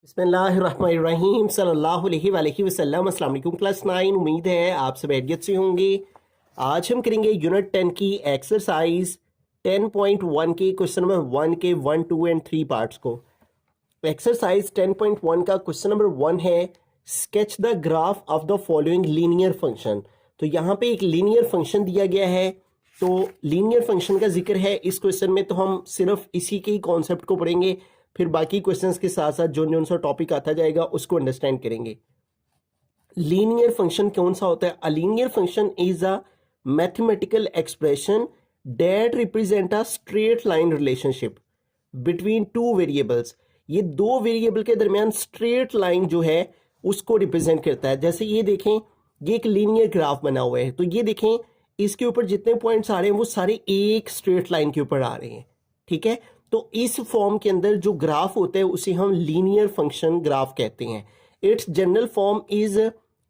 बिस्मिल्लाहिर्रहमानिर्रहीम सल्लल्लाहु अलैहि वसल्लम। अस्सलाम वालेकुम क्लास 9। उम्मीद है आप सब खैरियत से होंगे। आज हम करेंगे यूनिट 10 की एक्सरसाइज 10.1 के क्वेश्चन नंबर 1 के 1, 2 एंड 3 पार्ट्स को। एक्सरसाइज 10.1 का क्वेश्चन नंबर 1 है sketch the graph of the following linear function. तो यहाँ पे एक लीनियर फंक्शन दिया गया है, तो लीनियर फंक्शन का जिक्र है इस क्वेश्चन में, तो हम सिर्फ इसी के ही कॉन्सेप्ट को पढ़ेंगे, फिर बाकी क्वेश्चंस के साथ साथ जो सा टॉपिक आता जाएगा उसको अंडरस्टैंड करेंगे। लीनियर फंक्शन कौन सा होता है? A linear function is a mathematical expression that represent a straight line relationship between two variables. ये दो वेरिएबल के दरमियान स्ट्रेट लाइन जो है उसको रिप्रेजेंट करता है। जैसे ये देखें, ये एक लीनियर ग्राफ बना हुआ है, तो ये देखें इसके ऊपर जितने पॉइंट्स आ रहे हैं वो सारे एक स्ट्रेट लाइन के ऊपर आ रहे हैं, ठीक है। तो इस फॉर्म के अंदर जो ग्राफ होता है उसे हम लीनियर फंक्शन ग्राफ कहते हैं। Its general form is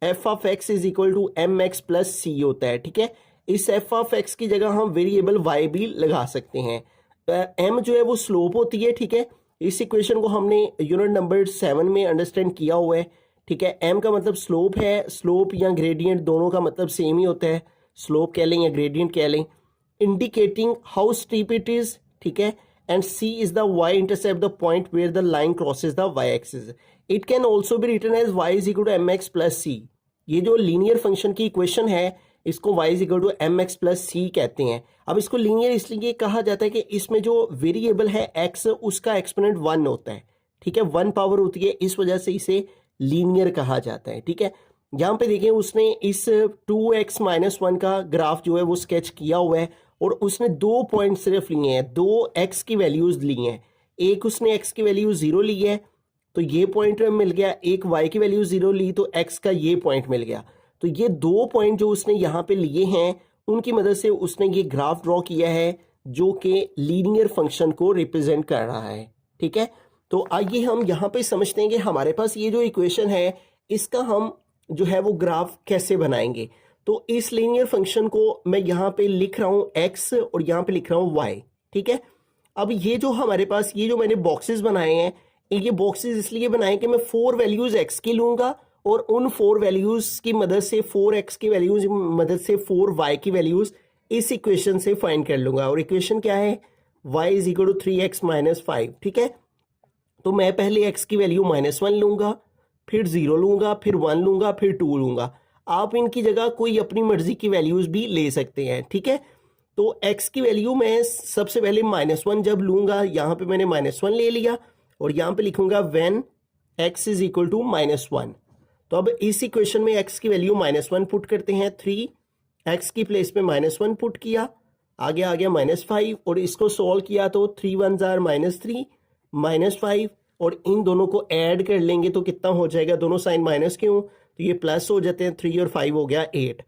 F of X is equal to M X plus C होता है, ठीक है। इस एफ ऑफ एक्स की जगह हम वेरिएबल वाई भी लगा सकते हैं। एम जो है वो स्लोप होती है, ठीक है। इस इक्वेशन को हमने यूनिट नंबर 7 में अंडरस्टैंड किया हुआ है, ठीक है। एम का मतलब स्लोप है, स्लोप या ग्रेडियंट दोनों का मतलब सेम ही होता है, स्लोप कह लें या ग्रेडियंट कह लें। Indicating how steep it is, ठीक है। And C is the y-intercept, the point where the line crosses the y-axis. It can also be written as y is equal to mx plus c. ये जो linear function की equation है इसको y is equal to mx plus c कहते हैं। अब इसको linear इसलिए कहा जाता है कि इसमें जो वेरिएबल है x उसका एक्सपोनेंट 1 होता है, ठीक है, 1 पावर होती है, इस वजह से इसे लीनियर कहा जाता है, ठीक है। यहाँ पे देखें उसने इस 2x - 1 का ग्राफ जो है वो स्केच किया हुआ है और उसने दो पॉइंट सिर्फ लिए हैं, दो x की वैल्यूज ली हैं। एक उसने x की वैल्यू 0 ली है तो ये पॉइंट मिल गया, एक y की वैल्यू 0 ली तो x का ये पॉइंट मिल गया। तो ये दो पॉइंट जो उसने यहाँ पे लिए हैं उनकी मदद से उसने ये ग्राफ ड्रॉ किया है जो कि लीनियर फंक्शन को रिप्रेजेंट कर रहा है, ठीक है। तो आइए हम यहाँ पे समझते हैं कि हमारे पास ये जो इक्वेशन है इसका हम जो है वो ग्राफ कैसे बनाएंगे। तो इस लीनियर फंक्शन को मैं यहाँ पे लिख रहा हूँ x और यहाँ पे लिख रहा हूँ y, ठीक है। अब ये जो हमारे पास ये जो मैंने बॉक्सेस बनाए हैं, ये बॉक्सेस इसलिए बनाए कि मैं 4 वैल्यूज x की लूंगा और उन 4 वैल्यूज की मदद से 4x की वैल्यूज की मदद से 4y की वैल्यूज इस इक्वेशन से फाइंड कर लूंगा। और इक्वेशन क्या है? y is equal to 3x - 5, ठीक है। तो मैं पहले x की वैल्यू -1 लूंगा, फिर 0 लूंगा, फिर 1 लूंगा, फिर 2 लूंगा। आप इनकी जगह कोई अपनी मर्जी की वैल्यूज भी ले सकते हैं, ठीक है। तो x की वैल्यू मैं सबसे पहले -1 जब लूंगा, यहाँ पे मैंने -1 ले लिया और यहाँ पे लिखूंगा when x is equal to -1। तो अब इस इक्वेशन में x की वैल्यू -1 पुट करते हैं, 3x की प्लेस पे -1 पुट किया, आगे आ गया -5 और इसको सोल्व किया तो 3 1 -3 -5 और इन दोनों को ऐड कर लेंगे तो कितना हो जाएगा? दोनों साइन माइनस क्यों, तो ये प्लस हो जाते हैं, 3 और 5 हो गया 8।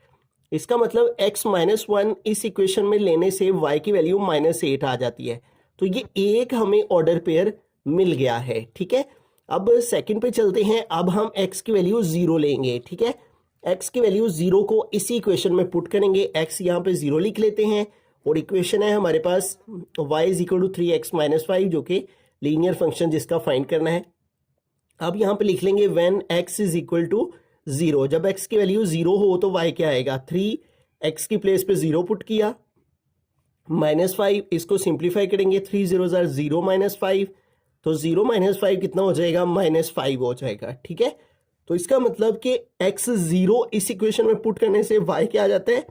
इसका मतलब x -1 इस इक्वेशन में लेने से y की वैल्यू -8 आ जाती है। तो ये एक हमें ऑर्डर पेयर मिल गया है, ठीक है। अब सेकंड पे चलते हैं। अब हम x की वैल्यू 0 लेंगे, ठीक है। x की वैल्यू 0 को इसी इक्वेशन में पुट करेंगे, x यहाँ पे 0 लिख लेते हैं और इक्वेशन है हमारे पास y is equal to 3x - 5 जो कि लीनियर फंक्शन जिसका फाइंड करना है। अब यहाँ पे लिख लेंगे when x is equal to 0। जब x की वैल्यू 0 हो तो y क्या आएगा? 3x की प्लेस पे 0 पुट किया, -5, इसको सिंप्लीफाई करेंगे, 3 0 0 -5, तो 0 -5 कितना हो जाएगा? -5 हो जाएगा, ठीक है। तो इसका मतलब कि x 0 इस इक्वेशन में पुट करने से y क्या आ जाता है?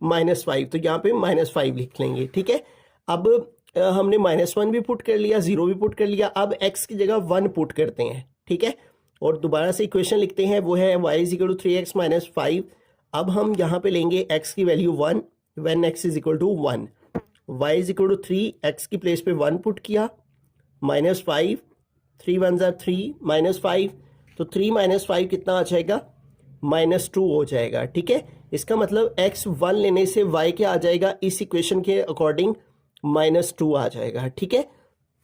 -5, तो यहाँ पे -5 लिख लेंगे, ठीक है। अब हमने -1 भी पुट कर लिया, 0 भी पुट कर लिया, अब x की जगह 1 पुट करते हैं, ठीक है। और दोबारा से इक्वेशन लिखते हैं, वो है y is equal to 3x - 5। अब हम यहाँ पे लेंगे x की value 1 when x is equal to 1, y is equal to 3, x की प्लेस पे 1 पुट किया, -5, 3 1 3 -5, तो 3 -5 कितना आ जाएगा? -2 हो जाएगा, ठीक है। इसका मतलब x 1 लेने से y क्या आ जाएगा? इस इक्वेशन के अकॉर्डिंग -2 आ जाएगा, ठीक है।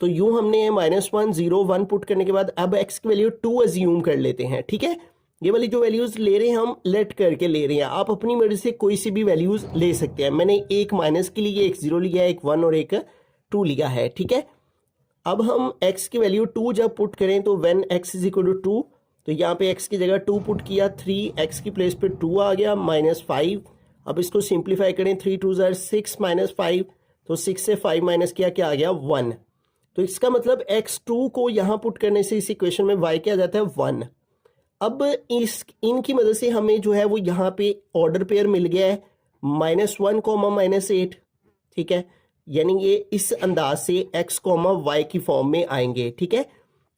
तो यूं हमने -1 0 1 पुट करने के बाद अब x की वैल्यू 2 अज्यूम कर लेते हैं, ठीक है। ये वाली जो वैल्यूज ले रहे हैं हम लेट करके ले रहे हैं, आप अपनी मर्जी से कोई सी भी वैल्यूज ले सकते हैं। मैंने एक माइनस की ली है, एक 0 लिया है, एक 1 और एक 2 लिया है, ठीक है। अब हम x की वैल्यू 2 जब पुट करें तो when x is equal to 2, तो यहाँ पे x की जगह 2 पुट किया, 3x की प्लेस पे 2 आ गया -5। अब इसको सिंप्लीफाई करें, 3 2 ज़ार 6 -5, तो 6 से 5 माइनस किया, क्या आ गया 1। तो इसका मतलब x2 को यहाँ पुट करने से इस इक्वेशन में y क्या आ जाता है 1। अब इनकी मदद से हमें जो है वो यहाँ पे ऑर्डर पेयर मिल गया है -1, -8, ठीक है। यानी ये इस अंदाज से x, y की फॉर्म में आएंगे, ठीक है।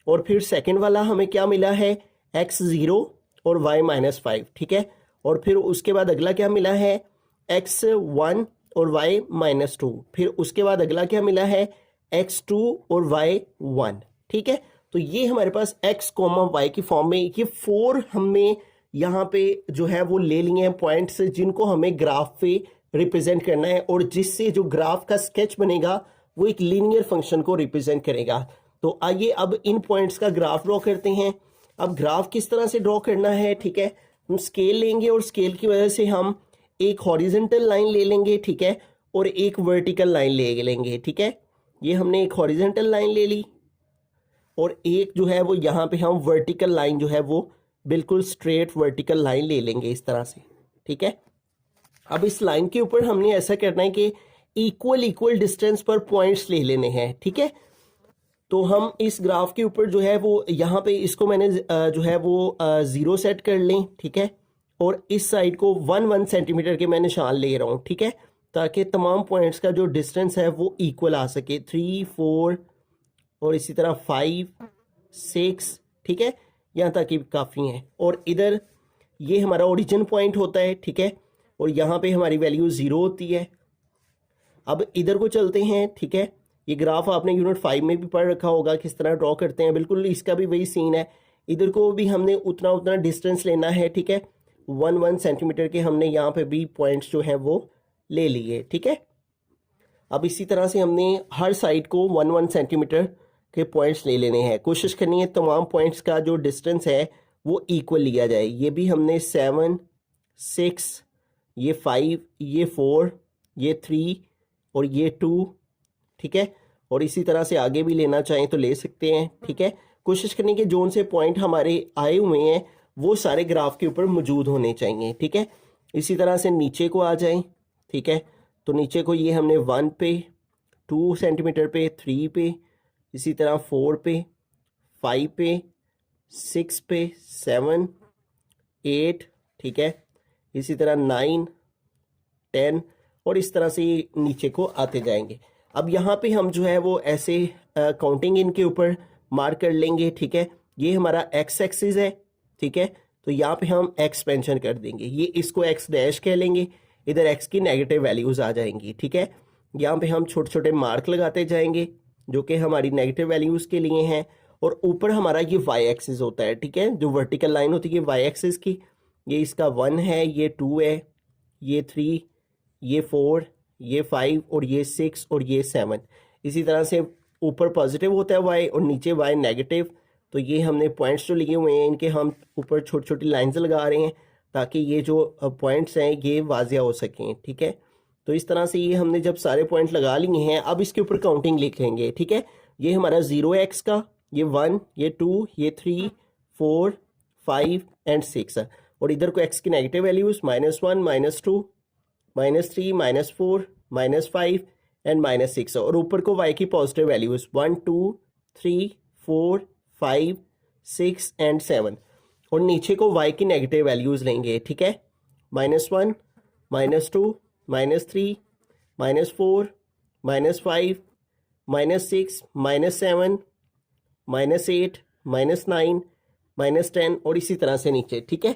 और फिर सेकंड वाला हमें क्या मिला है, x0 और y -5, ठीक है। और फिर उसके बाद अगला क्या मिला है, x1 और y -2। फिर उसके बाद अगला क्या मिला है, x2 और y1, ठीक है। तो ये हमारे पास x, y की फॉर्म में ये 4 हमने यहाँ पे जो है वो ले लिए हैं पॉइंट्स, जिनको हमें ग्राफ पे रिप्रेजेंट करना है, और जिससे जो ग्राफ का स्केच बनेगा वो एक लीनियर फंक्शन को रिप्रेजेंट करेगा। तो आइए अब इन पॉइंट्स का ग्राफ ड्रॉ करते हैं। अब ग्राफ किस तरह से ड्रॉ करना है, ठीक है। हम स्केल लेंगे और स्केल की वजह से हम एक हॉरिजेंटल लाइन ले लेंगे, ठीक है, और एक वर्टिकल लाइन ले लेंगे, ठीक है। ये हमने एक हॉरिजेंटल लाइन ले ली और एक जो है वो यहाँ पे हम वर्टिकल लाइन जो है वो बिल्कुल स्ट्रेट वर्टिकल लाइन ले लेंगे इस तरह से, ठीक है। अब इस लाइन के ऊपर हमने ऐसा करना है कि इक्वल डिस्टेंस पर पॉइंट्स ले लेने हैं, ठीक है। तो हम इस ग्राफ के ऊपर जो है वो यहाँ पे इसको मैंने जो है वो 0 सेट कर लें, ठीक है। और इस साइड को 1 सेंटीमीटर के मैं निशान ले रहा हूँ, ठीक है, ताकि तमाम पॉइंट्स का जो डिस्टेंस है वो इक्वल आ सके, 3 4 और इसी तरह 5 6, ठीक है, यहाँ तक कि काफ़ी हैं। और इधर ये हमारा ओरिजिन पॉइंट होता है, ठीक है, और यहाँ पे हमारी वैल्यू 0 होती है। अब इधर को चलते हैं, ठीक है। ये ग्राफ आपने यूनिट 5 में भी पढ़ रखा होगा किस तरह ड्रॉ करते हैं, बिल्कुल इसका भी वही सीन है। इधर को भी हमने उतना डिस्टेंस लेना है, ठीक है, 1 सेंटीमीटर के हमने यहाँ पे भी पॉइंट्स जो हैं वो ले लिए, ठीक है। अब इसी तरह से हमने हर साइड को 1 सेंटीमीटर के पॉइंट्स ले लेने हैं। कोशिश करनी है तमाम पॉइंट्स का जो डिस्टेंस है वो इक्वल लिया जाए। ये भी हमने 7 6, ये 5, ये 4, ये 3 और ये 2, ठीक है। और इसी तरह से आगे भी लेना चाहें तो ले सकते हैं, ठीक है। कोशिश करने के जोन से पॉइंट हमारे आए हुए हैं वो सारे ग्राफ के ऊपर मौजूद होने चाहिए, ठीक है। इसी तरह से नीचे को आ जाएं, ठीक है। तो नीचे को ये हमने 1 पे, 2 सेंटीमीटर पे, 3 पे, इसी तरह 4 पे, 5 पे, 6 पे, 7 8, ठीक है, इसी तरह 9 10 और इस तरह से ये नीचे को आते जाएंगे। अब यहाँ पे हम जो है वो ऐसे काउंटिंग इनके ऊपर मार्क कर लेंगे, ठीक है। ये हमारा एक्स एक्सिस है, ठीक है, तो यहाँ पे हम एक्स मेंशन कर देंगे, ये इसको एक्स डैश कह लेंगे। इधर एक्स की नेगेटिव वैल्यूज आ जाएंगी, ठीक है। यहाँ पे हम छोटे छोटे मार्क लगाते जाएंगे जो कि हमारी नेगेटिव वैल्यूज के लिए हैं। और ऊपर हमारा ये वाई एक्सिस होता है, ठीक है, जो वर्टिकल लाइन होती है वाई एक्सिस की, ये इसका 1 है, ये 2 है, ये 3, ये 4, ये 5 और ये 6 और ये 7। इसी तरह से ऊपर पॉजिटिव होता है वाई और नीचे वाई नेगेटिव। तो ये हमने पॉइंट्स जो लिए हुए हैं इनके हम ऊपर छोटी छोटी लाइंस लगा रहे हैं ताकि ये जो पॉइंट्स हैं ये वाजिया हो सकें, ठीक है। तो इस तरह से ये हमने जब सारे पॉइंट लगा लिए हैं, अब इसके ऊपर काउंटिंग लिखेंगे, ठीक है। ये हमारा 0x का, ये 1, ये 2, ये 3 4 5 एंड 6। और इधर को x की नेगेटिव वैल्यूज -1 -2 -3 -4 -5 एंड -6। और ऊपर को y की पॉजिटिव वैल्यूज 1 2 3 4 5 6 एंड 7। और नीचे को y की नेगेटिव वैल्यूज लेंगे, ठीक है, -1 -2 -3 -4 -5 -6 -7 -8 -9 -10 और इसी तरह से नीचे, ठीक है।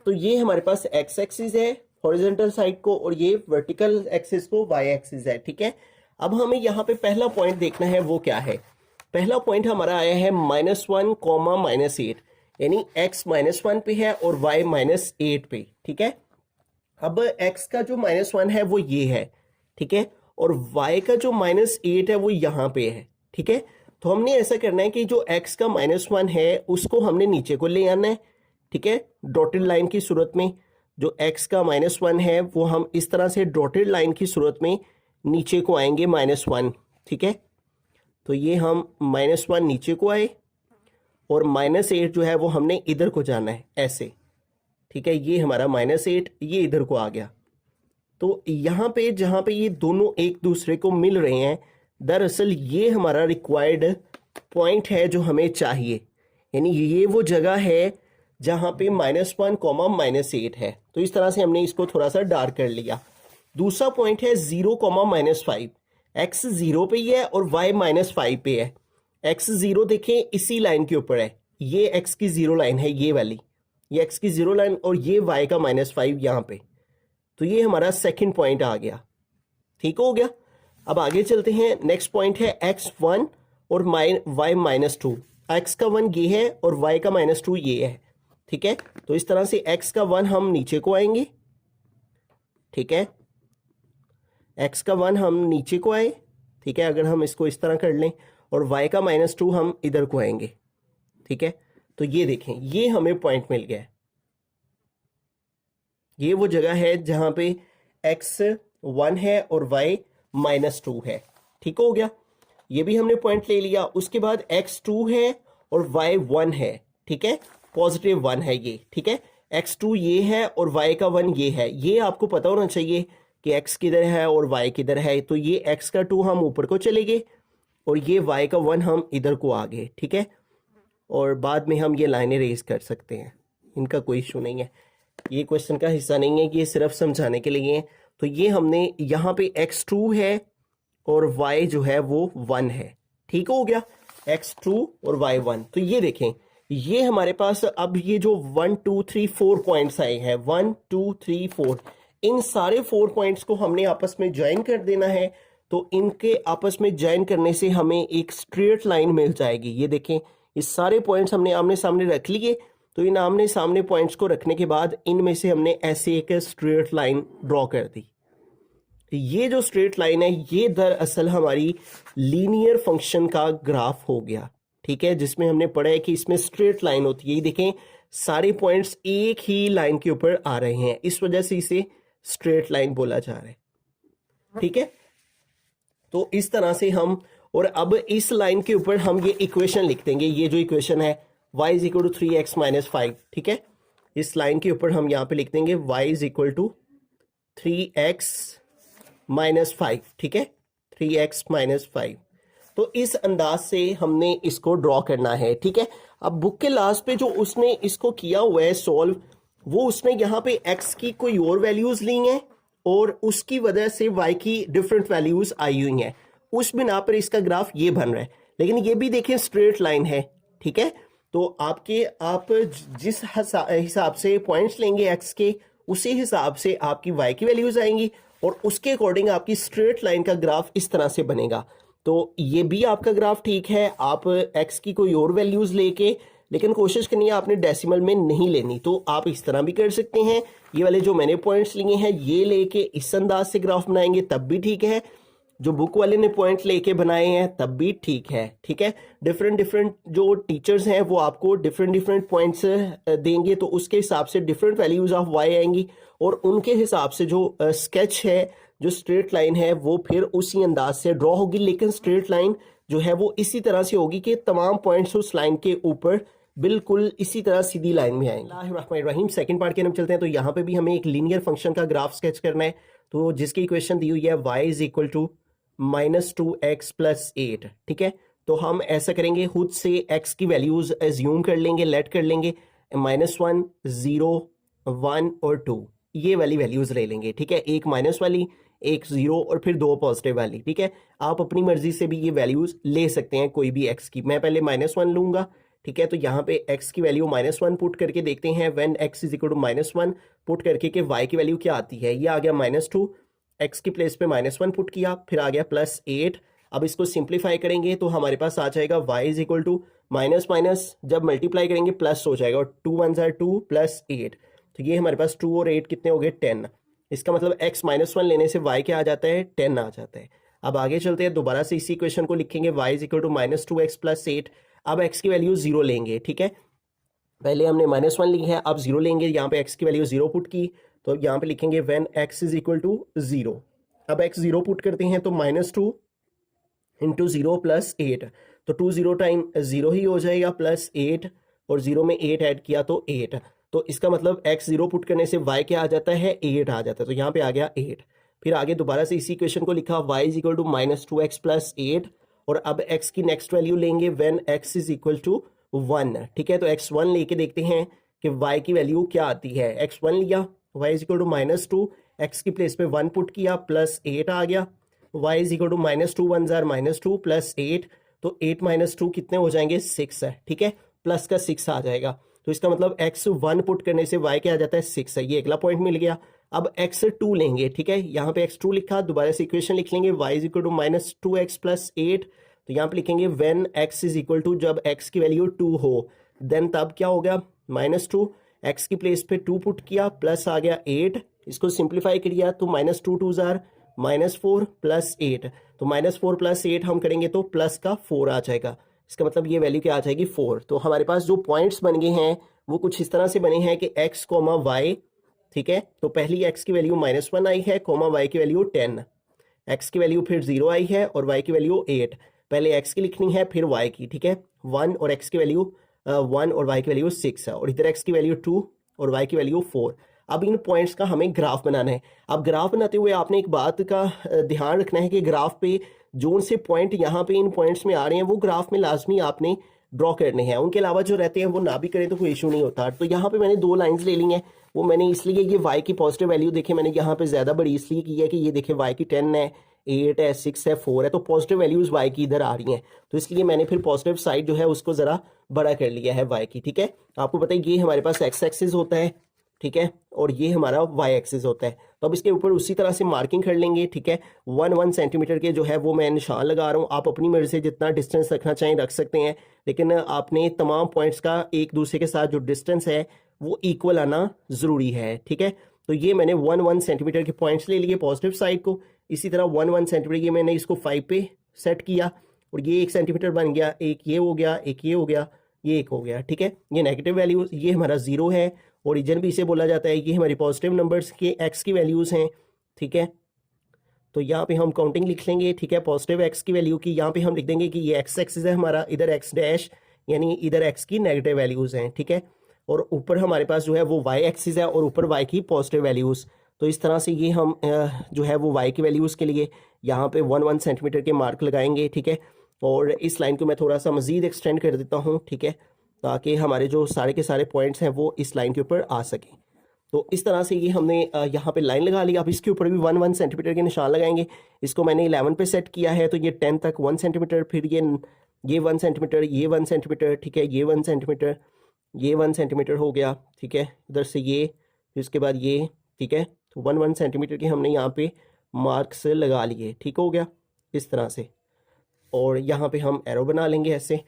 तो ये हमारे पास x एक्सिस है हॉरिजॉन्टल साइड को और ये वर्टिकल एक्सिस को y एक्सिस है, ठीक है। अब हमें यहाँ पे पहला पॉइंट देखना है वो क्या है। पहला पॉइंट हमारा आया है -1, -8, यानी x -1 पे है और y -8 पे, ठीक है। अब x का जो -1 है वो ये है, ठीक है, और y का जो -8 है वो यहाँ पे है, ठीक है। तो हमने ऐसा करना है कि जो x का -1 है उसको हमने नीचे को ले आना है, ठीक है, डॉटेड लाइन की सूरत में। जो x का -1 है वो हम इस तरह से डॉटेड लाइन की सूरत में नीचे को आएंगे -1, ठीक है। तो ये हम -1 नीचे को आए और -8 जो है वो हमने इधर को जाना है ऐसे, ठीक है। ये हमारा -8 ये इधर को आ गया। तो यहाँ पे जहाँ पे ये दोनों एक दूसरे को मिल रहे हैं, दरअसल ये हमारा रिक्वायर्ड पॉइंट है जो हमें चाहिए, यानी ये वो जगह है जहाँ पे -1, -8 है। तो इस तरह से हमने इसको थोड़ा सा डार्क कर लिया। दूसरा पॉइंट है 0, -5। x 0 पे ही है और y -5 पे है। x 0 देखें इसी लाइन के ऊपर है, ये x की 0 लाइन है, ये वाली, ये x की 0 लाइन और ये y का -5 यहाँ पे। तो ये हमारा सेकंड पॉइंट आ गया, ठीक हो गया। अब आगे चलते हैं। नेक्स्ट पॉइंट है x1 और y -2। x का 1 ये है और y का -2 ये है, ठीक है। तो इस तरह से x का 1 हम नीचे को आएंगे, ठीक है। x का 1 हम नीचे को आए, ठीक है, अगर हम इसको इस तरह कर लें, और y का -2 हम इधर को आएंगे, ठीक है। तो ये देखें, ये हमें पॉइंट मिल गया है। ये वो जगह है जहां पे x 1 है और y -2 है, ठीक हो गया। ये भी हमने पॉइंट ले लिया। उसके बाद x 2 है और y 1 है, ठीक है, +1 है ये, ठीक है। x 2 ये है और y का 1 ये है। ये आपको पता होना चाहिए कि x किधर है और y किधर है। तो ये x का 2 हम ऊपर को चले गए और ये y का 1 हम इधर को आ गए, ठीक है। और बाद में हम ये लाइनें रेज कर सकते हैं, इनका कोई इशू नहीं है। ये क्वेश्चन का हिस्सा नहीं है कि ये सिर्फ समझाने के लिए है। तो ये हमने यहाँ पे x2 है और y जो है वो 1 है, ठीक हो गया, x2 और y 1। तो ये देखें, ये हमारे पास अब ये जो 1 2 3 4 पॉइंट्स आए हैं, 1 2 3 4, इन सारे 4 पॉइंट्स को हमने आपस में ज्वाइन कर देना है। तो इनके आपस में ज्वाइन करने से हमें एक स्ट्रेट लाइन मिल जाएगी। ये देखें, ये सारे पॉइंट्स हमने आमने सामने रख लिए। तो इन आमने सामने पॉइंट्स को रखने के बाद इनमें से हमने ऐसे एक स्ट्रेट लाइन ड्रॉ कर दी। ये जो स्ट्रेट लाइन है ये दरअसल हमारी लीनियर फंक्शन का ग्राफ हो गया, ठीक है, जिसमें हमने पढ़ा है कि इसमें स्ट्रेट लाइन होती है। ये देखें, सारे पॉइंट्स एक ही लाइन के ऊपर आ रहे हैं, इस वजह से इसे स्ट्रेट लाइन बोला जा रहा है, ठीक है। तो इस तरह से हम, और अब इस लाइन के ऊपर हम ये इक्वेशन लिख देंगे। ये जो इक्वेशन है y = 3x - 5, ठीक है, इस लाइन के ऊपर हम यहां पे लिख देंगे y = 3x - 5, ठीक है, 3x - 5। तो इस अंदाज से हमने इसको ड्रॉ करना है, ठीक है। अब बुक के लास्ट पे जो उसने इसको किया हुआ है सॉल्व, वो उसने यहाँ पे x की कोई और वैल्यूज ली हैं और उसकी वजह से y की डिफरेंट वैल्यूज आई हुई हैं। उस बिना पर इसका ग्राफ ये बन रहा है। लेकिन ये भी देखें स्ट्रेट लाइन है, ठीक है। तो आप जिस हिसाब से पॉइंट्स लेंगे x के, उसी हिसाब से आपकी y की वैल्यूज आएंगी और उसके अकॉर्डिंग आपकी स्ट्रेट लाइन का ग्राफ इस तरह से बनेगा। तो ये भी आपका ग्राफ ठीक है, आप x की कोई और वैल्यूज लेके, लेकिन कोशिश करनी है आपने डेसिमल में नहीं लेनी। तो आप इस तरह भी कर सकते हैं, ये वाले जो मैंने पॉइंट्स लिए हैं ये लेके इस अंदाज से ग्राफ बनाएंगे तब भी ठीक है, जो बुक वाले ने पॉइंट लेके बनाए हैं तब भी ठीक है, ठीक है। डिफरेंट जो टीचर्स हैं वो आपको डिफरेंट पॉइंट्स देंगे, तो उसके हिसाब से डिफरेंट वैल्यूज ऑफ y आएंगी और उनके हिसाब से जो स्केच है, जो स्ट्रेट लाइन है, वो फिर उसी अंदाज से ड्रॉ होगी। लेकिन स्ट्रेट लाइन जो है वो इसी तरह से होगी कि तमाम पॉइंट्स उस लाइन के ऊपर बिल्कुल इसी तरह सीधी लाइन में आएंगे। सेकंड पार्ट के हम चलते हैं। तो यहाँ पे भी हमें एक लीनियर फंक्शन का ग्राफ स्केच करना है। तो जिसकी इक्वेशन दी हुई है y = -2x + 8, ठीक है। तो हम ऐसा करेंगे, खुद से x की वैल्यूज एज्यूम कर लेंगे, लेट कर लेंगे, -1 0 1 और 2 ये वाली वैल्यूज ले लेंगे, ठीक है। एक माइनस वाली, एक 0 और फिर 2 पॉजिटिव वाली, ठीक है। आप अपनी मर्जी से भी ये वैल्यूज ले सकते हैं कोई भी x की। मैं पहले -1 लूंगा, ठीक है। तो यहाँ पे x की वैल्यू -1 पुट करके देखते हैं, व्हेन x = -1 पुट करके कि y की वैल्यू क्या आती है। ये आ गया -2, x की प्लेस पे -1 पुट किया, फिर आ गया +8। अब इसको सिंप्लीफाई करेंगे तो हमारे पास आ जाएगा y = माइनस जब मल्टीप्लाई करेंगे प्लस हो जाएगा, और 2 1 = 2 + 8। तो ये हमारे पास 2 और 8 कितने हो गए, 10। इसका मतलब x -1 लेने से y क्या आ जाता है, 10 आ जाता है। अब आगे चलते हैं, दोबारा से इसी इक्वेशन को लिखेंगे, y = -2x + 8। अब x की वैल्यू 0 लेंगे, ठीक है। पहले हमने -1 ली है, अब 0 लेंगे। यहाँ पे x की वैल्यू 0 पुट की, तो यहाँ पे लिखेंगे व्हेन x = 0। अब x 0 पुट करते हैं तो -2 इंटू 0 प्लस 8, तो 2 0 टाइम 0 ही हो जाएगा प्लस 8, और 0 में 8 ऐड किया तो 8। तो इसका मतलब x 0 पुट करने से y क्या आ जाता है, 8 आ जाता है, तो यहाँ पे आ गया 8। फिर आगे दोबारा से इसी इक्वेशन को लिखा y is equal to -2x plus 8, और अब x की नेक्स्ट वैल्यू लेंगे when x is equal to 1। ठीक है, तो x1 लेके देखते हैं कि y की वैल्यू क्या आती है। x1 लिया, y is equal to -2, x की प्लेस पे 1 पुट किया, प्लस 8 आ गया। y इज इक्वल टू -2 1 जार -2 प्लस 8, तो 8 माइनस 2 कितने हो जाएंगे, 6 है। ठीक है, प्लस का 6 आ जाएगा, तो इसका मतलब x1 पुट करने से y क्या आ जाता है, 6 है। ये अगला पॉइंट मिल गया। अब x2 लेंगे। ठीक है, यहाँ पे x2 लिखा, दोबारा से इक्वेशन लिख लेंगे y is equal to -2x plus 8, तो यहाँ पे लिखेंगे when x is equal to, जब x की वैल्यू 2 हो, देन तब क्या हो गया, -2, x की प्लेस पे 2 पुट किया, प्लस आ गया 8, इसको सिंप्लीफाई किया तो -2 2 जार -4 प्लस 8, तो -4 प्लस 8 हम करेंगे तो प्लस का 4 आ जाएगा। इसका मतलब ये वैल्यू क्या आ जाएगी, 4। तो हमारे पास जो पॉइंट्स बन गए हैं वो कुछ इस तरह से बने हैं कि x, y। ठीक है, तो पहली x की वैल्यू -1 आई है, y की वैल्यू 10, x की वैल्यू फिर 0 आई है और y की वैल्यू 8। पहले x की लिखनी है फिर y की। ठीक है, 1 और x की वैल्यू 1 और y की वैल्यू 6 है, और इधर x की वैल्यू 2 और y की वैल्यू 4। अब इन पॉइंट्स का हमें ग्राफ बनाना है। अब ग्राफ बनाते हुए आपने एक बात का ध्यान रखना है कि ग्राफ पे जोन से पॉइंट यहाँ पे इन पॉइंट्स में आ रहे हैं वो ग्राफ में लाजमी आपने ड्रॉ करने हैं, उनके अलावा जो रहते हैं वो ना भी करें तो कोई इशू नहीं होता। तो यहाँ पे मैंने 2 लाइंस ले ली हैं, वो मैंने इसलिए ये y की पॉजिटिव वैल्यू देखे मैंने यहाँ पे ज़्यादा बड़ी इसलिए की है कि ये देखे y की 10 है, 8 है, 6 है, 4 है, तो पॉजिटिव वैल्यूज y की इधर आ रही हैं, तो इसलिए मैंने फिर पॉजिटिव साइड जो है उसको ज़रा बड़ा कर लिया है y की। ठीक है, आपको पता है ये हमारे पास x एक्सिस होता है, ठीक है, और ये हमारा y एक्सिस होता है, तो अब इसके ऊपर उसी तरह से मार्किंग कर लेंगे। ठीक है, 1 सेंटीमीटर के जो है वो मैं निशान लगा रहा हूँ, आप अपनी मर्जी से जितना डिस्टेंस रखना चाहें रख सकते हैं, लेकिन आपने तमाम पॉइंट्स का एक दूसरे के साथ जो डिस्टेंस है वो इक्वल आना ज़रूरी है। ठीक है, तो ये मैंने 1 सेंटीमीटर के पॉइंट्स ले लिए पॉजिटिव साइड को, इसी तरह 1 सेंटीमीटर ये मैंने इसको 5 पे सेट किया, और ये 1 सेंटीमीटर बन गया, एक ये हो गया, एक ये हो गया, ये एक हो गया। ठीक है, ये नेगेटिव वैल्यूज, ये हमारा 0 है, ओरिजिन भी इसे बोला जाता है, ये हमारी पॉजिटिव नंबर्स के x की वैल्यूज़ हैं। ठीक है, तो यहाँ पे हम काउंटिंग लिख लेंगे। ठीक है, पॉजिटिव x की वैल्यू की यहाँ पे हम लिख देंगे कि ये x एक्सिस है हमारा, इधर x डैश यानी इधर x की नेगेटिव वैल्यूज़ हैं। ठीक है, और ऊपर हमारे पास जो है वो y एक्सिस है और ऊपर y की पॉजिटिव वैल्यूज़। तो इस तरह से ये हम जो है वो y की वैल्यूज़ के लिए यहाँ पे 1 सेंटीमीटर के मार्क लगाएंगे। ठीक है, और इस लाइन को मैं थोड़ा सा मज़ीद एक्सटेंड कर देता हूँ। ठीक है, ताकि हमारे जो सारे के सारे पॉइंट्स हैं वो इस लाइन के ऊपर आ सकें। तो इस तरह से ये हमने यहाँ पे लाइन लगा ली। अब इसके ऊपर भी 1 सेंटीमीटर के निशान लगाएंगे। इसको मैंने 11 पे सेट किया है, तो ये 10 तक 1 सेंटीमीटर, फिर ये 1 सेंटीमीटर, ये 1 सेंटीमीटर। ठीक है, ये 1 सेंटीमीटर, ये 1 सेंटीमीटर हो गया। ठीक है, इधर से ये, फिर उसके बाद ये। ठीक है, तो 1 सेंटीमीटर के हमने यहाँ पे मार्क्स लगा लिए। ठीक हो गया इस तरह से, और यहाँ पे हम एरो बना लेंगे ऐसे।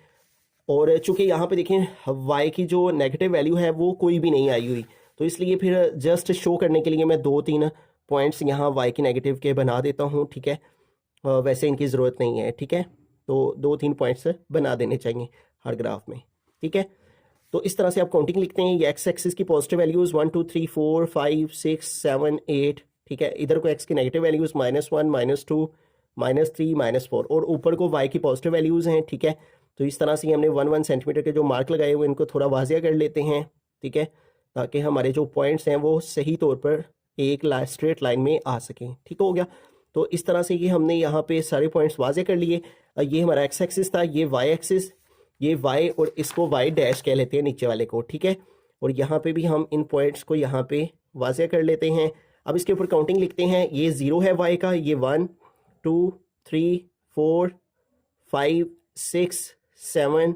और चूंकि यहाँ पे देखें y की जो नेगेटिव वैल्यू है वो कोई भी नहीं आई हुई, तो इसलिए फिर जस्ट शो करने के लिए मैं 2-3 पॉइंट्स यहाँ y की नेगेटिव के बना देता हूँ। ठीक है, वैसे इनकी ज़रूरत नहीं है। ठीक है, तो 2-3 पॉइंट्स बना देने चाहिए हर ग्राफ में। ठीक है, तो इस तरह से आप काउंटिंग लिखते हैं। ये x एक्सिस की पॉजिटिव वैल्यूज़ 1 2 3 4 5 6 7 8। ठीक है, इधर को x की नेगेटिव वैल्यूज़ -1 -2 -3 -4, और ऊपर को y की पॉजिटिव वैल्यूज़ हैं। ठीक है, तो इस तरह से हमने 1 सेंटीमीटर के जो मार्क लगाए हुए इनको थोड़ा वाजिया कर लेते हैं। ठीक है, ताकि हमारे जो पॉइंट्स हैं वो सही तौर पर एक स्ट्रेट लाइन में आ सकें। ठीक हो गया, तो इस तरह से ये हमने यहाँ पे सारे पॉइंट्स वाजिया कर लिए। ये हमारा x एक्सिस था, ये y एक्सिस, ये y, और इसको y डैश कह लेते हैं नीचे वाले को। ठीक है, और यहाँ पे भी हम इन पॉइंट्स को यहाँ पे वाजिया कर लेते हैं। अब इसके ऊपर काउंटिंग लिखते हैं। ये 0 है y का, ये 1 2 3 4 5 6 7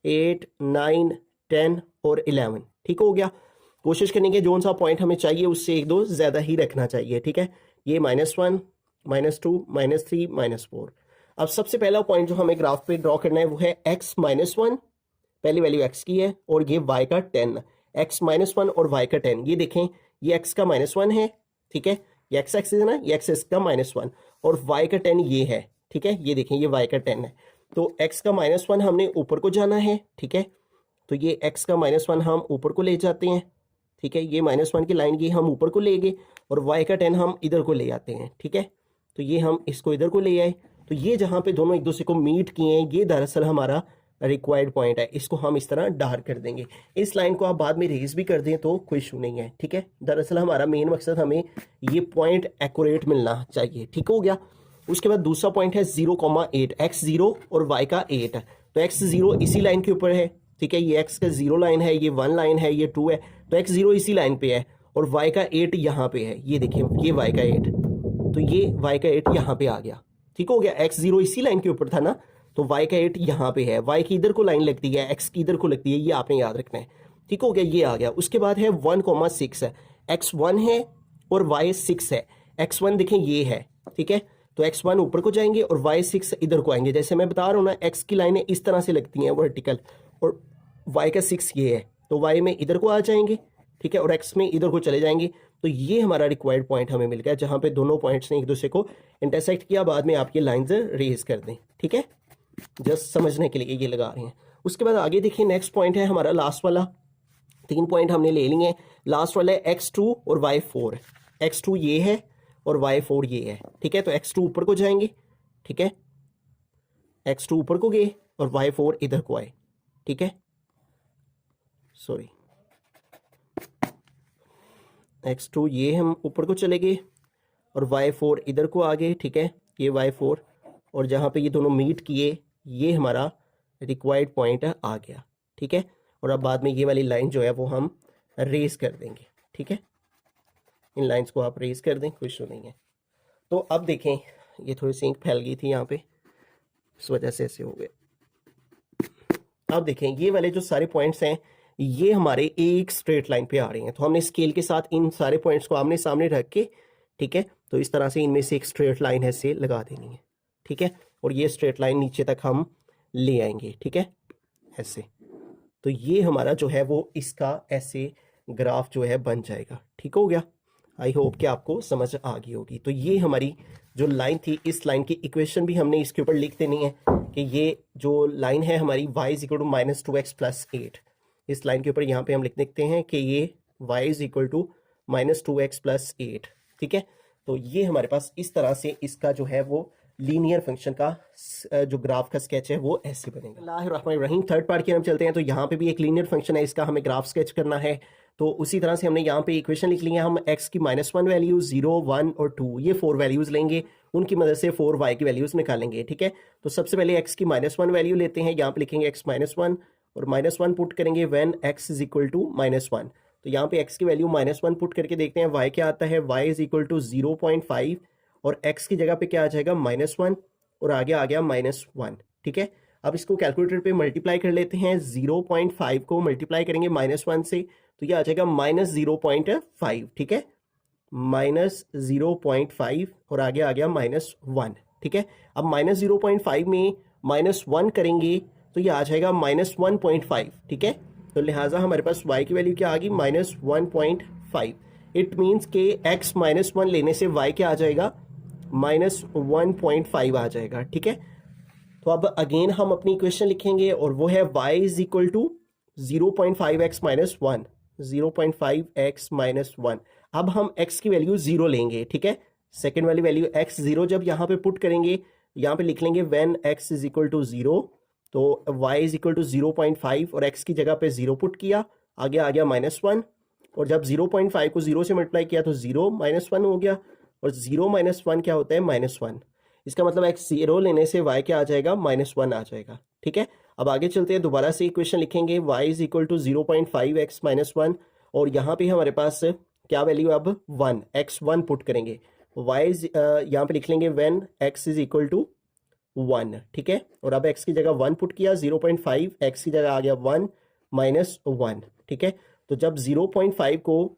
8 9 10 और 11। ठीक हो गया, कोशिश करेंगे जोन सा पॉइंट हमें चाहिए उससे 1-2 ज़्यादा ही रखना चाहिए। ठीक है, ये -1 -2 -3 -4। अब सबसे पहला पॉइंट जो हमें ग्राफ पे ड्रॉ करना है वो है x -1, पहली वैल्यू x की है, और ये y का 10। x -1 और y का 10, ये देखें ये x का -1 है। ठीक है, ये x एक्सिस है ना, ये x का -1, और y का 10 ये है। ठीक है, ये देखें ये y का 10 है, तो x का -1 हमने ऊपर को जाना है। ठीक है, तो ये x का -1 हम ऊपर को ले जाते हैं। ठीक है, ये -1 की लाइन ये हम ऊपर को ले गए, और y का 10 हम इधर को ले आते हैं। ठीक है, तो ये हम इसको इधर को ले आए, तो ये जहाँ पे दोनों एक दूसरे को मीट किए हैं, ये दरअसल हमारा रिक्वायर्ड पॉइंट है। इसको हम इस तरह डार्क कर देंगे। इस लाइन को आप बाद में रेज भी कर दें तो कोई इशू नहीं है, ठीक है। दरअसल हमारा मेन मकसद हमें ये पॉइंट एक्यूरेट मिलना चाहिए, ठीक हो गया। उसके बाद दूसरा पॉइंट है 0,8, x0 और y का 8 है। तो x0 इसी लाइन के ऊपर है, ठीक है। ये x का 0 लाइन है, ये 1 लाइन है, ये 2 है। तो x0 इसी लाइन पे है और y का 8 यहाँ पे है। ये देखिए, ये y का 8, तो ये y का 8 यहाँ पे आ गया, ठीक हो गया। x0 इसी लाइन के ऊपर था ना, तो y का 8 यहाँ पे है। y की इधर को लाइन लगती है, x की इधर को लगती है, ये आपने याद रखना है, ठीक हो गया। ये आ गया। उसके बाद है 1,6 है, x1 है और y 6 है। x1 देखें ये है, ठीक है। तो x1 ऊपर को जाएंगे और y6 इधर को आएंगे। जैसे मैं बता रहा हूँ ना, x की लाइनें इस तरह से लगती हैं वर्टिकल, और y का 6 ये है, तो y में इधर को आ जाएंगे, ठीक है, और x में इधर को चले जाएंगे। तो ये हमारा रिक्वायर्ड पॉइंट हमें मिल गया, जहाँ पे दोनों पॉइंट्स ने एक दूसरे को इंटरसेक्ट किया। बाद में आप ये लाइन्स रेज कर दें, ठीक है, जस्ट समझने के लिए ये लगा रहे हैं। उसके बाद आगे देखिए, नेक्स्ट पॉइंट है हमारा लास्ट वाला। 3 पॉइंट हमने ले लिए। लास्ट वाला है x2 और y4। x2 ये है और y4 ये है, ठीक है। तो x2 ऊपर को जाएंगे, ठीक है, x2 ऊपर को गए और y4 इधर को आए, ठीक है। सॉरी, x2 ये हम ऊपर को चले गए और y4 इधर को आ गए, ठीक है। ये y4, और जहाँ पे ये दोनों मीट किए, ये हमारा रिक्वायर्ड पॉइंट आ गया, ठीक है। और अब बाद में ये वाली लाइन जो है वो हम रेज कर देंगे, ठीक है। इन लाइंस को आप रेज कर दें, कोई इशू नहीं है। तो अब देखें, ये थोड़ी सी इंक फैल गई थी यहाँ पे, इस वजह से ऐसे हो गए। अब देखें, ये वाले जो सारे पॉइंट्स हैं, ये हमारे एक स्ट्रेट लाइन पे आ रहे हैं। तो हमने स्केल के साथ इन सारे पॉइंट्स को आमने सामने रख के, ठीक है, तो इस तरह से इनमें से एक स्ट्रेट लाइन है से लगा देनी है, ठीक है। और ये स्ट्रेट लाइन नीचे तक हम ले आएंगे, ठीक है, ऐसे। तो ये हमारा जो है वो इसका ऐसे ग्राफ जो है बन जाएगा, ठीक हो गया। आई होप कि आपको समझ आ गई होगी। तो ये हमारी जो लाइन थी, इस लाइन की इक्वेशन भी हमने इसके ऊपर लिख देनी है कि ये जो लाइन है हमारी y is equal to -2x + 8, इस लाइन के ऊपर यहाँ पे हम लिख देते हैं कि ये y is equal to -2x + 8, ठीक है। तो ये हमारे पास इस तरह से इसका जो है वो लीनियर फंक्शन का जो ग्राफ का स्केच है वो ऐसे बनेगा। अल्लाहुर्रहमानिर्रहीम। थर्ड पार्ट की हम चलते हैं। तो यहाँ पे भी एक लीनियर फंक्शन है, इसका हमें ग्राफ स्केच करना है। तो उसी तरह से हमने यहाँ पे इक्वेशन लिख ली है। हम x की -1 वैल्यू, 0, 1 और 2 ये 4 वैल्यूज़ लेंगे, उनकी मदद से 4y की वैल्यूज़ निकालेंगे, ठीक है। तो सबसे पहले x की -1 वैल्यू लेते हैं। यहाँ पे लिखेंगे x -1 और -1 पुट करेंगे when x is equal to -1। तो यहाँ पे x की वैल्यू -1 पुट करके देखते हैं y क्या आता है। y इज इक्वल टू 0.5 और x की जगह पे क्या आ जाएगा -1 और आगे आ गया -1, ठीक है। अब इसको कैलकुलेटर पे मल्टीप्लाई कर लेते हैं। 0.5 को मल्टीप्लाई करेंगे -1 से, तो ये आ जाएगा -0.5, ठीक है, -0.5 और आगे आ गया -1, ठीक है। अब -0.5 में -1 करेंगे तो ये आ जाएगा -1.5, ठीक है। तो लिहाजा हमारे पास y की वैल्यू क्या आ गई, -1.5। इट मीन्स के x -1 लेने से y क्या आ जाएगा, -1.5 आ जाएगा, ठीक है। तो अब अगेन हम अपनी इक्वेशन लिखेंगे और वो है y is equal to 0.5x - 1, 0.5x - 1। अब हम x की वैल्यू 0 लेंगे, ठीक है। सेकेंड वाली वैल्यू x 0 जब यहाँ पे पुट करेंगे, यहाँ पे लिख लेंगे when x is equal to 0, तो y इज इक्वल टू 0.5 और x की जगह पे 0 पुट किया, आगे आ गया -1 और जब 0.5 को 0 से मल्टीप्लाई किया तो 0 -1 हो गया और 0 - 1 क्या होता है, -1। इसका मतलब x 0 लेने से y क्या आ जाएगा, -1 आ जाएगा, ठीक है। अब आगे चलते हैं, दोबारा से इक्वेशन लिखेंगे y is equal to 0.5x - 1 और यहाँ पे हमारे पास क्या वैल्यू, अब 1, x1 पुट करेंगे। y यहाँ पे लिख लेंगे when x is equal to 1, ठीक है। और अब x की जगह 1 पुट किया, 0.5 x की जगह आ गया 1 -1, ठीक है। तो जब 0.5 को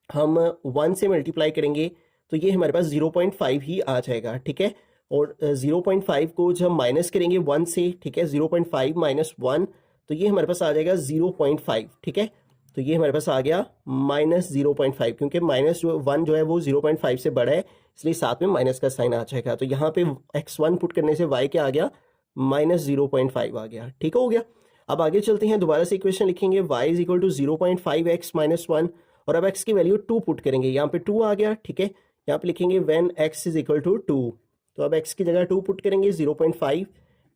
हम 1 से मल्टीप्लाई करेंगे तो ये हमारे पास 0.5 ही आ जाएगा, ठीक है। और 0.5 को जब माइनस करेंगे 1 से, ठीक है, 0.5 - 1 तो ये हमारे पास आ जाएगा 0.5, ठीक है। तो ये हमारे पास आ गया -0.5, क्योंकि -1 जो है वो 0.5 से बड़ा है, इसलिए साथ में माइनस का साइन आ जाएगा। तो यहाँ पे x1 पुट करने से y क्या आ गया, -0.5 आ गया, ठीक हो गया। अब आगे चलते हैं, दोबारा से इक्वेशन लिखेंगे y is equal to 0.5x - 1 और अब x की वैल्यू 2 पुट करेंगे, यहाँ पे 2 आ गया, ठीक है। यहाँ पे लिखेंगे when x is equal to 2 तो अब x की जगह 2 पुट करेंगे, 0.5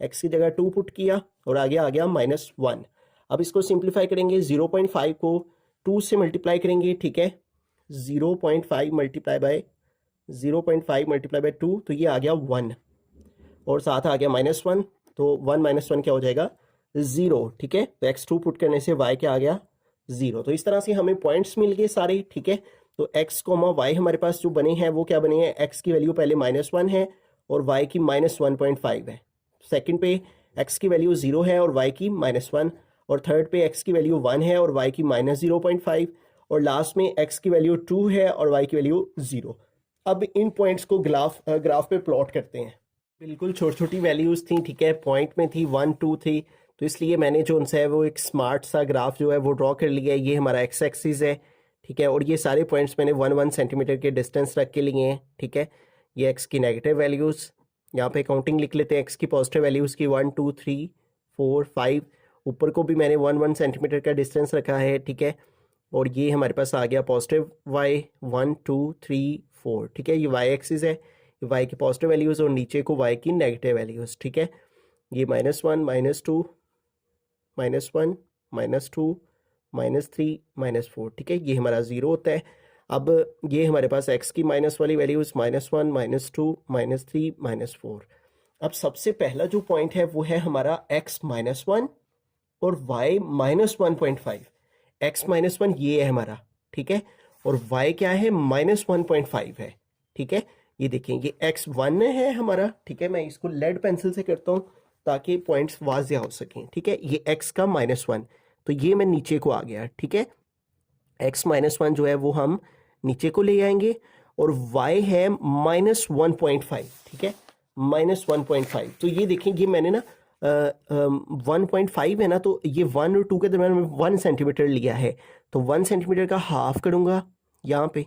x की जगह 2 पुट किया और आगे आ गया -1। अब इसको सिंप्लीफाई करेंगे, 0.5 को 2 से मल्टीप्लाई करेंगे, ठीक है, 0.5 मल्टीप्लाई बाय 2 तो ये आ गया 1 और साथ आ गया -1, तो 1 - 1 क्या हो जाएगा 0, ठीक है। तो x2 पुट करने से y क्या आ गया 0। तो इस तरह से हमें पॉइंट्स मिल गए सारे, ठीक है। तो x, y हमारे पास जो बने हैं वो क्या बने हैं, x की वैल्यू पहले -1 है और y की -1.5 है। सेकंड पे x की वैल्यू 0 है और y की -1, और थर्ड पे x की वैल्यू 1 है और y की -0.5, और लास्ट में x की वैल्यू 2 है और y की वैल्यू 0। अब इन पॉइंट्स को ग्राफ पे प्लॉट करते हैं। बिल्कुल छोटी छोटी वैल्यूज़ थी, ठीक है, पॉइंट में थी 1 2 3, तो इसलिए मैंने जो उनसे है वो एक स्मार्ट सा ग्राफ जो है वो ड्रॉ कर लिया है। ये हमारा एक्स एक्सिस है, ठीक है, और ये सारे पॉइंट्स मैंने 1 सेंटीमीटर के डिस्टेंस रख के लिए हैं, ठीक है। ये एक्स की नेगेटिव वैल्यूज़, यहाँ पे काउंटिंग लिख लेते हैं एक्स की पॉजिटिव वैल्यूज़ की 1 2 3 4 5, ऊपर को भी मैंने 1 सेंटीमीटर का डिस्टेंस रखा है, ठीक है। और ये हमारे पास आ गया पॉजिटिव वाई 1 2 3 4, ठीक है, ये वाई एक्सिस है, वाई की पॉजिटिव वैल्यूज़ और नीचे को वाई की नेगेटिव वैल्यूज़, ठीक है। ये -1 -2 -1 -2 -3 -4, ठीक है, ये हमारा 0 होता है। अब ये हमारे पास x की माइनस वाली वैल्यूज़ -1 -2 -3 -4। अब सबसे पहला जो पॉइंट है वो है हमारा x -1 और y -1.5। x -1 ये है हमारा, ठीक है, और y क्या है -1.5 है, ठीक है। ये देखें ये x1 है हमारा, ठीक है, मैं इसको लेड पेंसिल से करता हूँ ताकि पॉइंट्स वाज़िया हो सकें, ठीक है। ये x का -1, तो ये मैं नीचे को आ गया, ठीक है। x -1 जो है वो हम नीचे को ले आएंगे, और y है -1.5, ठीक है, -1.5। तो ये देखें ये मैंने ना 1.5 है ना, तो ये 1 और 2 के दरम्यान में 1 सेंटीमीटर लिया है, तो 1 सेंटीमीटर का हाफ करूँगा यहाँ पे,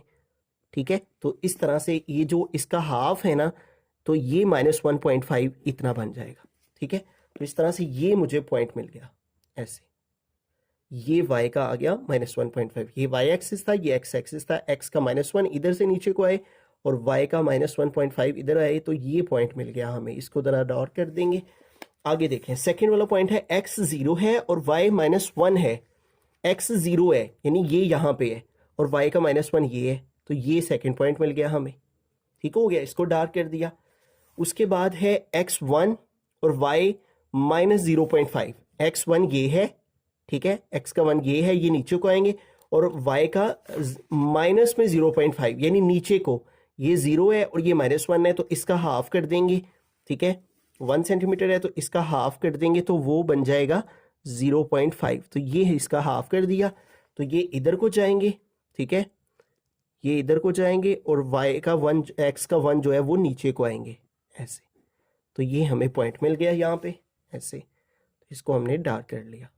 ठीक है। तो इस तरह से ये जो इसका हाफ है ना, तो ये -1.5 इतना बन जाएगा, ठीक है। तो इस तरह से ये मुझे पॉइंट मिल गया ऐसे, ये y का आ गया -1.5, ये y एक्सिस था, ये x एक्सिस था, x का -1 इधर से नीचे को आए और y का -1.5 इधर आए, तो ये पॉइंट मिल गया हमें। इसको ज़रा डॉट कर देंगे। आगे देखें, सेकेंड वाला पॉइंट है x 0 है और y -1 है, x 0 है यानी ये यहाँ पे है और y का -1 ये है, तो ये सेकेंड पॉइंट मिल गया हमें, ठीक हो गया, इसको डार्क कर दिया। उसके बाद है x1 और y -0.5, x1 ये है, ठीक है, x का 1 ये है, ये नीचे को आएंगे, और y का माइनस में 0.5 यानी नीचे को, ये 0 है और ये -1 है, तो इसका हाफ कर देंगे, ठीक है, 1 सेंटीमीटर है तो इसका हाफ कर देंगे, तो वो बन जाएगा 0.5। तो ये इसका हाफ कर दिया, तो ये इधर को जाएंगे, ठीक है, ये इधर को जाएंगे और y का 1 x का 1 जो है वो नीचे को आएंगे ऐसे। तो ये हमें पॉइंट मिल गया यहाँ पे ऐसे, तो इसको हमने डार्क कर लिया,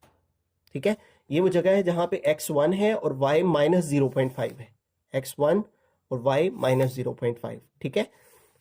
ठीक है। ये वो जगह है जहाँ पे x1 है और y -0.5 है, x1 और y -0.5, ठीक है।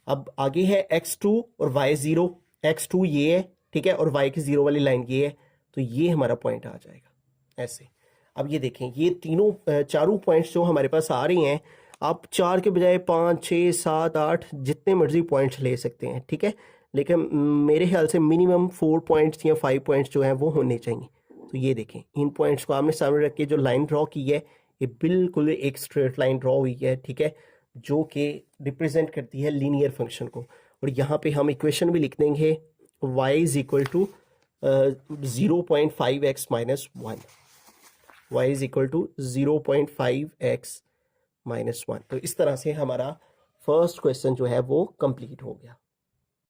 अब आगे है x2 और y 0, x2 ये है, ठीक है, और y की 0 वाली लाइन ये है, तो ये हमारा पॉइंट आ जाएगा ऐसे। अब ये देखें ये तीनों चारों पॉइंट्स जो हमारे पास आ रही हैं, आप 4 के बजाय 5 6 7 8 जितने मर्जी पॉइंट्स ले सकते हैं, ठीक है, लेकिन मेरे ख्याल से मिनिमम 4 पॉइंट्स या 5 पॉइंट्स जो हैं वो होने चाहिए। तो ये देखें इन पॉइंट्स को आमने सामने रख के जो लाइन ड्रॉ की है, ये बिल्कुल एक स्ट्रेट लाइन ड्रॉ हुई है, ठीक है, जो कि रिप्रेजेंट करती है लीनियर फंक्शन को। और यहाँ पे हम इक्वेशन भी लिख देंगे y is equal to 0.5x -1, y is equal to 0.5x -1। तो इस तरह से हमारा फर्स्ट क्वेश्चन जो है वो कंप्लीट हो गया।